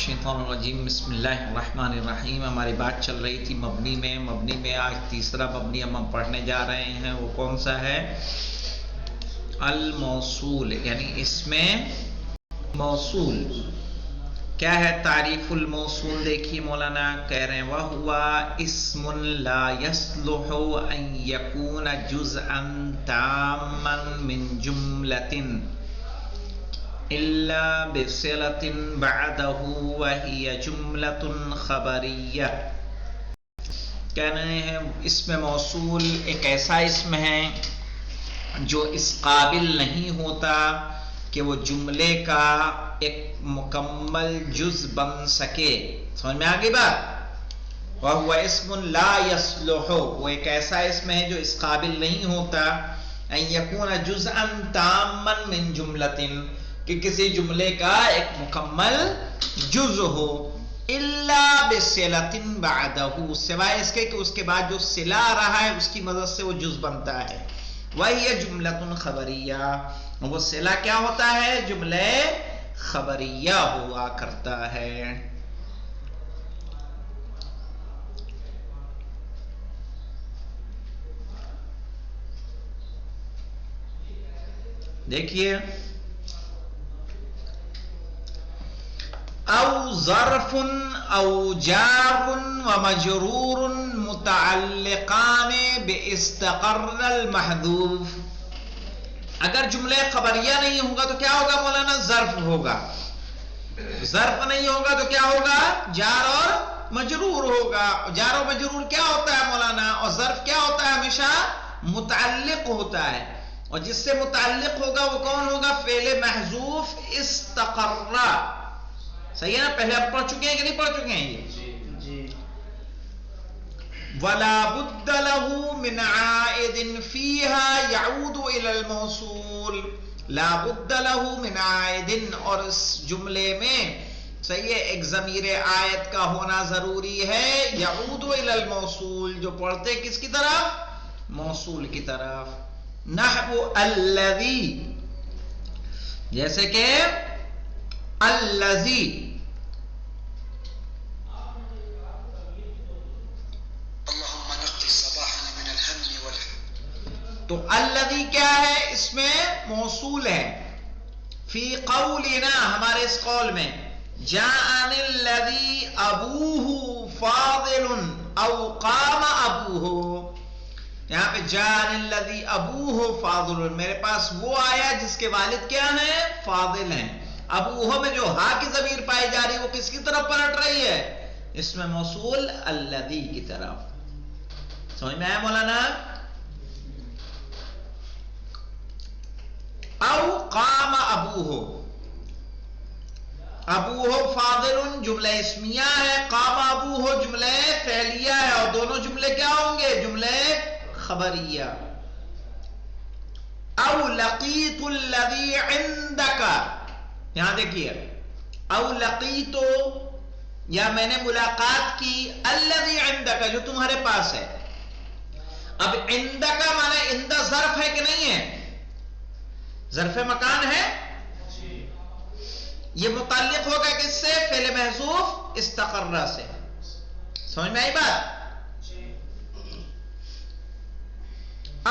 الشیطان الرجیم بسم اللہ الرحمن الرحیم. ہماری بات چل رہی تھی مبنی میں آج تیسرا مبنی ہم پڑھنے جا رہے ہیں. وہ کون سا ہے؟ الموصول، یعنی اس میں موصول کیا ہے؟ تعریف الموصول دیکھیے مولانا کہہ رہے ہیں وَهُوَ اسم لا يصلح ان يكون جزءا تاما من جملة إلا بصلة بعده وهي جملة خبریہ. کہنا ہے اسم موصول ایک ایسا اسم ہے جو اس قابل نہیں ہوتا کہ وہ جملے کا ایک مکمل جز بن سکے. سمجھ میں آگئی بات؟ وَهُوَ اسم لا يصلح، وہ ایک ایسا اسم ہے جو اس قابل نہیں ہوتا ان يكون جزءا تاما من جملة، کہ کسی جملے کا ایک مکمل جز ہو. الا بصلۃ بعدہ، سوائے اس کے کہ اس کے بعد جو صلہ آ رہا ہے اس کی مدد سے وہ جز بنتا ہے. وہی جملۃ خبریہ، وہ صلہ کیا ہوتا ہے؟ جملے خبریہ ہوا کرتا ہے. دیکھیے او ظرف او جار و مجرور متعلقان باستقر المحذوف. اگر جملے خبریہ نہیں ہوگا تو کیا ہوگا مولانا؟ ظرف ہوگا. ظرف نہیں ہوگا تو کیا ہوگا؟ جار اور مجرور ہوگا. جار اور مجرور کیا ہوتا ہے مولانا؟ اور ظرف کیا ہوتا ہے؟ ہمیشہ متعلق ہوتا ہے، اور جس سے متعلق ہوگا وہ کون ہوگا؟ فعل محذوف استقر. صحیح ہے نا؟ پہلے آپ پڑھ چکے ہیں کہ نہیں پڑھ چکے ہیں یہ؟ وَلَا بُدَّ لَهُ مِنْ عَائِدٍ فِيهَا يَعُودُ إِلَى الْمَوْصُولِ. لَا بُدَّ لَهُ مِنْ عَائِدٍ، اور اس جملے میں صحیح ہے ایک ضمیر عائد کا ہونا ضروری ہے. يَعُودُ إِلَى الْمَوْصُولِ، جو پڑھتے کس کی طرف؟ موصول کی طرف. نحو الذی، جیسے کہ الذی، تو الذی کیا ہے؟ اس میں موصول ہے. فی قولنا، ہمارے اس قول میں جاءنی الذی ابوہ فاضل او قام ابوہ. یہاں پہ جاءنی الذی ابوہ فاضل، میرے پاس وہ آیا جس کے والد کیا ہیں؟ فاضل ہیں. ابوہ میں جو ہا کی ضمیر پائی جا رہی ہے وہ کس کی طرف پلٹ رہی ہے؟ اس میں موصول الذی کی طرف. سمجھ میں آیا مولانا؟ او قام ابوہ، ابوہ فاضل جملہ اسمیہ ہے، قام ابوہ جملہ فعلیہ ہے، اور دونوں جملے کیا ہوں گے؟ جملے خبریہ. او لقیت الذی عندک، یہاں دیکھیے او لقیتو، یا میں نے ملاقات کی، الذی عندک جو تمہارے پاس ہے. اب عندک مانا عند ظرف ہے کہ نہیں ہے؟ ظرف مکان ہے. یہ متعلق ہوگا کس سے؟ فعل محذوف استقر سے. سمجھ میں آئی بات؟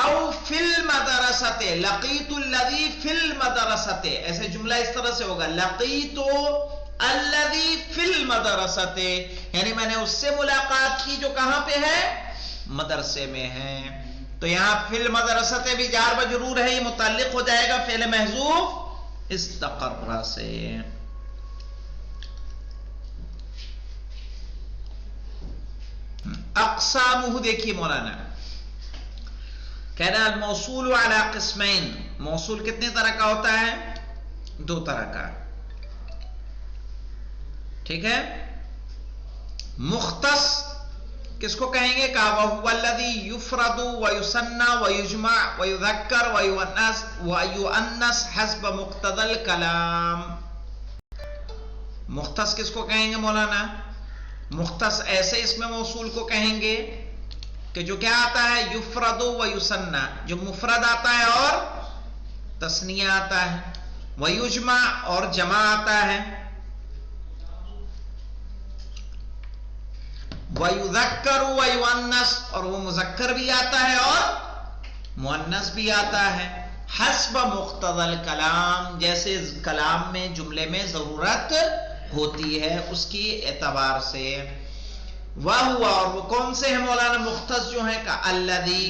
او فی المدرسۃ، لقیت الذی فی المدرسۃ، ایسے جملہ اس طرح سے ہوگا لقیت الذی فی المدرسۃ، یعنی میں نے اس سے ملاقات کی جو کہاں پہ ہے؟ مدرسے میں ہے. تو یہاں فی المدرسۃ بھی جار مجرور ہے، یہ متعلق ہو جائے گا فعل محذوف استقر سے. اقسامہ دیکھیے مولانا کہنا الموصول علی قسمین، موصول کتنے طرح کا ہوتا ہے؟ دو طرح کا. ٹھیک ہے. مختص کس کو کہیں گے؟ کہ وَهُوَ الَّذِي يُفْرَدُ وَيُثَنَّى وَيُجْمَعُ وَيُذَكَّرُ وَيُؤَنَّثُ حَسْبَ مُقْتَضَى الْكَلَامِ. مختص کس کو کہیں گے مولانا؟ مختص ایسے اس میں موصول کو کہیں گے کہ جو کیا آتا ہے؟ یفرد و یثنی، جو مفرد آتا ہے اور تثنیہ آتا ہے. ویجمع، اور جمع آتا ہے. وَيُذَكَّرُ وَيُؤَنَّثُ، اور وہ مذکر بھی آتا ہے اور مؤنث بھی آتا ہے، حسب مقتضی الکلام، جیسے کلام میں جملے میں ضرورت ہوتی ہے اس کی اعتبار سے۔ وَهُوَ، اور وہ کون سے ہیں مولانا مختص جو ہیں، کا الذی،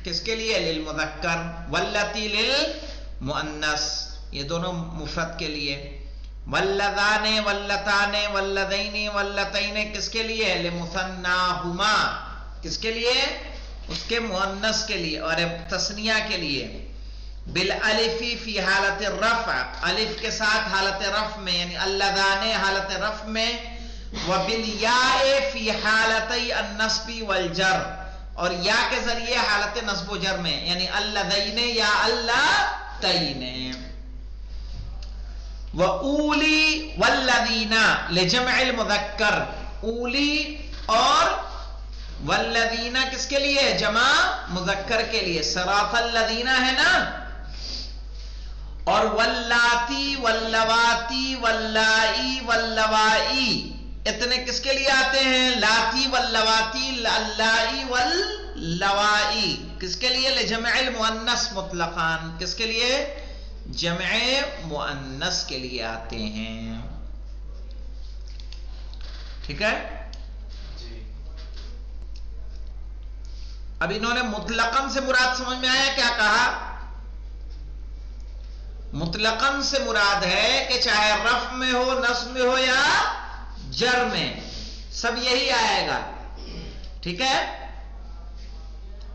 کس کے لیے؟ للمذکر، واللتی للمؤنث، یہ دونوں مفرد کے لیے۔ واللذان واللتان واللذین واللتین کس کے لیے؟ لمثناہما، کس کے لیے؟ اس کے مؤنث کے لیے اور تثنیہ کے لیے۔ بالالف فی حالت الرفع، الف کے ساتھ حالت رفع میں، یعنی اللذان حالت رفع میں، وبالیاء فی حالتی النصب والجر، اور یا کے ذریعے حالت نصب و جر میں، یعنی اللذین یا اللتین۔ وَأُولِي وَالَّذِينَ لِجَمْعِ الْمُذَكَّرِ، اولی اور والذین کس کے لیے؟ جمع مذکر کے لیے، صراط الذین ہے نا، اور واللاتی واللواتی واللائی واللوائی، اتنے کس کے لیے آتے ہیں؟ لاتی واللواتی اللائی واللوائی، کس کے لیے؟ لجمع المؤنث مطلقاً، کس کے لیے؟ جمع مؤنث کے لیے آتے ہیں، ٹھیک ہے؟ اب انہوں نے مطلقاً سے مراد سمجھ میں آیا کیا کہا؟ مطلقاً سے مراد ہے کہ چاہے رفع میں ہو، نصب میں ہو یا جر میں، سب یہی آئے گا، ٹھیک ہے؟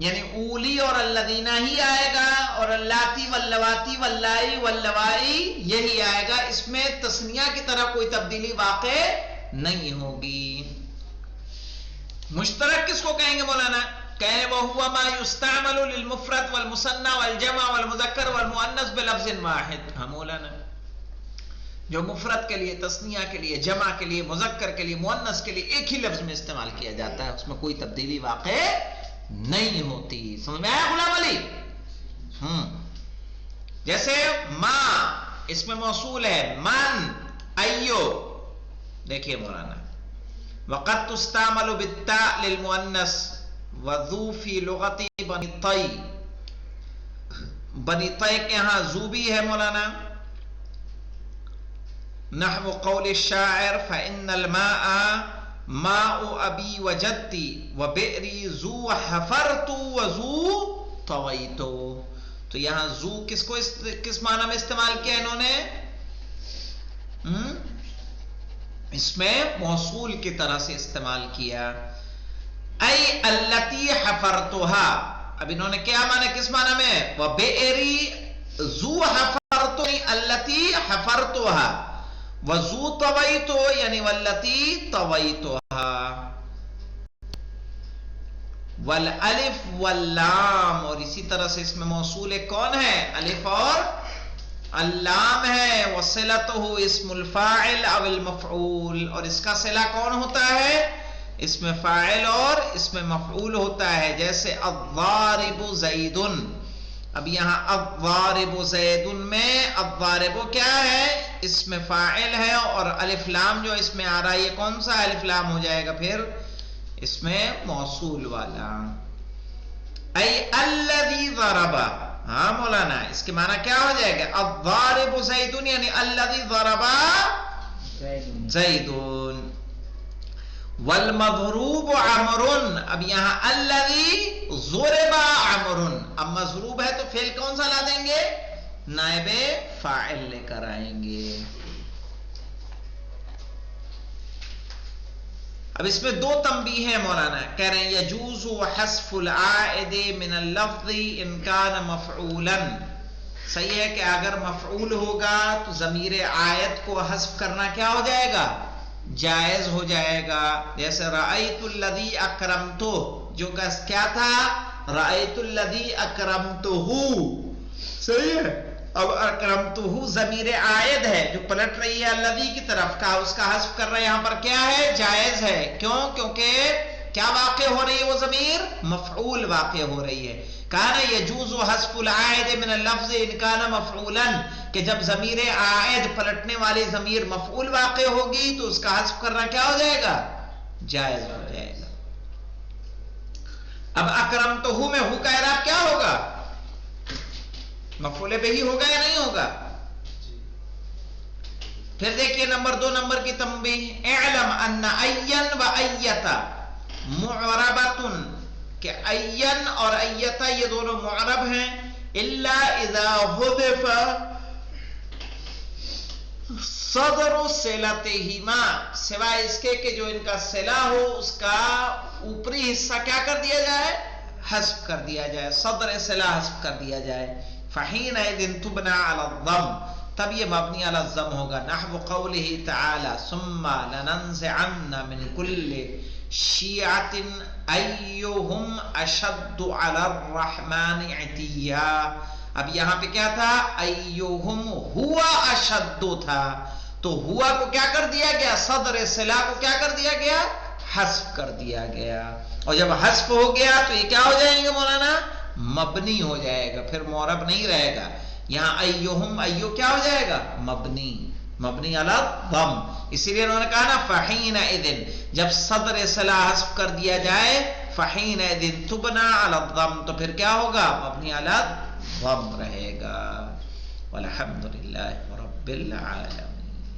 یعنی اولی اور الذین ہی آئے گا، اور اللاتی واللواتی واللائی واللوائی یہی آئے گا، اس میں تثنیہ کی طرح کوئی تبدیلی واقع نہیں ہوگی۔ مشترک کس کو کہیں گے مولانا؟ کہیں وَهُوَ مَا يُسْتَعْمَلُ لِلْمُفْرَدِ وَالْمُثَنَّى وَالْجَمْعِ وَالْمُذَكَّرِ وَالْمُؤَنَّثِ بِلَفْظٍ وَاحِدٍ، ہاں مولانا، جو مفرد کے لیے، تثنیہ کے لیے، جمع کے لیے، مذکر کے لیے، مؤنث کے لیے ایک ہی لفظ میں استعمال کیا جاتا ہے، اس میں کوئی تبدیلی واقع نہیں ہوتی۔ سمجھ میں آیا غلام علی؟ جیسے ما اس میں موصول ہے، من، ایو، دیکھیے مولانا، وقد تستعمل بالتاء للمؤنث وذو فی لغتی بنی طی، بنی طی کے ہاں ذو بھی ہے مولانا، نحو قول الشاعر فإن الماء ماء ابی وجدتی وبئری ذو حفرت وذو طویت، تو یہاں ذو کس کو کس معنی میں استعمال کیا انہوں نے؟ اس میں موصول کی طرح سے استعمال کیا، ای التی حفرتها، اب انہوں نے کیا معنی کس معنی میں؟ وبئری ذو حفرت التی حفرتها وذو طویت یعنی والتی طویتها، والالف واللام، اور اسی طرح سے اس میں موصول کون ہے؟ الف اور اللام ہے، وصلتہ اسم الفاعل او المفعول، اور اس کا صلہ کون ہوتا ہے؟ اس میں فاعل اور اس میں مفعول ہوتا ہے، جیسے الضارب زید، اب یہاں الضارب زید میں الضارب کیا ہے؟ اس میں فاعل ہے، اور الف لام جو اس میں آ رہا ہے یہ کون سا الف لام ہو جائے گا پھر؟ اس میں موصول والا، ای الذی ضرب، ہاں مولانا اس کے معنی کیا ہو جائے گا؟ الضارب زید یعنی الذی ضرب زید، والمضروب عمر، اب یہاں الذی ضرب عمر، اب مضروب ہے تو فعل کون سا لا دیں گے؟ نائب فاعل لے کر آئیں گے۔ اب اس میں دو تنبیہ ہیں مولانا، کہہ رہے ہیں یجوز حذف العائد من اللفظ ان کان مفعولا، صحیح ہے کہ اگر مفعول ہوگا تو ضمیر عائد کو حذف کرنا کیا ہو جائے گا؟ جائز ہو جائے گا، جیسے رأیت الذی اکرمتہ، جو کیا تھا؟ رأیت الذی اکرمتہ، صحیح ہے؟ اب اکرمتہ ضمیر عائد ہے جو پلٹ رہی ہے الذی کی طرف کا، اس کا حذف کر رہے ہیں، یہاں پر کیا ہے؟ جائز ہے، کیوں؟ کیونکہ کیا واقع ہو رہی ہے وہ ضمیر؟ مفعول واقع ہو رہی ہے۔ کان یجوز حذف العائد من اللفظ ان کان مفعولا، کہ جب ضمیر عائد پلٹنے والی ضمیر مفعول واقع ہوگی تو اس کا حذف کرنا کیا ہو جائے گا؟ جائز ہو جائے گا۔ اب اکرمتہو میں ہو کا اعراب کیا ہوگا؟ مفعول بہ ہوگا یا نہیں ہوگا؟ پھر دیکھیے نمبر 2 نمبر کی تنبیہ، اعلم ان این و ایتا معربتن، کہ این اور ایتا یہ دونوں معرب ہیں، الا اذا حذف صدر صلتہما، سوائے اس کے کہ جو ان کا صلہ ہو اس کا اوپری حصہ کیا کر دیا جائے؟ حذف کر دیا جائے، صدر صلہ حذف کر دیا جائے. فحینئذ تبنى علی الضم، تب یہ مبنی علی الضم ہوگا. نحو قولہ تعالی ثم لننزعن من کل شیعۃ ایہم اشد علی الرحمن عتیا. اب یہاں پہ کیا تھا؟ ایہم ہوا اشد تھا، تو ہوا کو کیا کر دیا گیا؟ صدر صلہ کو کیا کر دیا گیا؟ حذف کر دیا گیا. اور جب حذف ہو گیا تو یہ کیا ہو جائیں گے مولانا؟ مبنی ہو جائے گا، پھر معرب نہیں رہے گا. یہاں ایہم، ایو کیا ہو جائے گا؟ مبنی، مبنی علی الضم. اسی لیے انہوں نے کہا نا فحینئذ، جب صدر صلہ حذف کر دیا جائے فحینئذ تبنى علی الضم، تو پھر کیا ہوگا؟ مبنی علی الضم رہے گا. والحمد للہ رب العالمین.